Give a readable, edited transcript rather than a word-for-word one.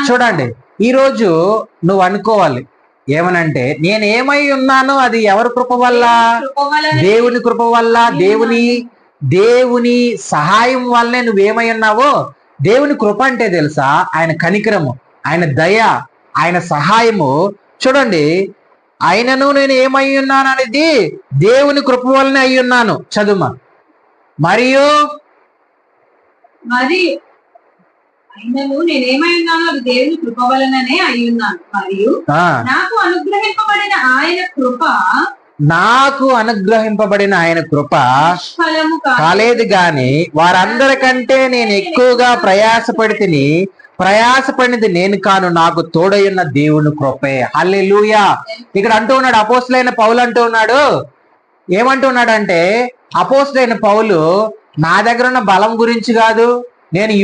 చూడండి, ఈరోజు నువ్వు అనుకోవాలి ఏమనంటే, నేనేమై ఉన్నానో అది ఎవరి కృప వల్ల? దేవుని కృప వల్ల, దేవుని సహాయం వల్లనే నువ్వేమై ఉన్నావో. దేవుని కృప అంటే తెలుసా? ఆయన కనికరము, ఆయన దయ, ఆయన సహాయము. చూడండి, ఆయనను నేను ఏమై ఉన్నాను అనేది దేవుని కృప వల్లనే అయి ఉన్నాను. చదువు. మరియు ఆయనను నేనేమై ఉన్నానో అది దేవుని కృప వలననే అయి ఉన్నాను. మరియు నాకు అనుగ్రహింపబడిన ఆయన కృప కాలేదు గాని వారందరికంటే నేను ఎక్కువగా ప్రయాసపడినది నేను కాను, నాకు తోడయున్న దేవుని కృపే. హల్లెలూయా. ఇక్కడ అంటూ ఉన్నాడు, అపోస్తలుడైన పౌలు అంటూ ఉన్నాడు. ఏమంటున్నాడంటే, అపోస్తలుడైన పౌలు నా దగ్గర ఉన్న బలం గురించి కాదు, నేను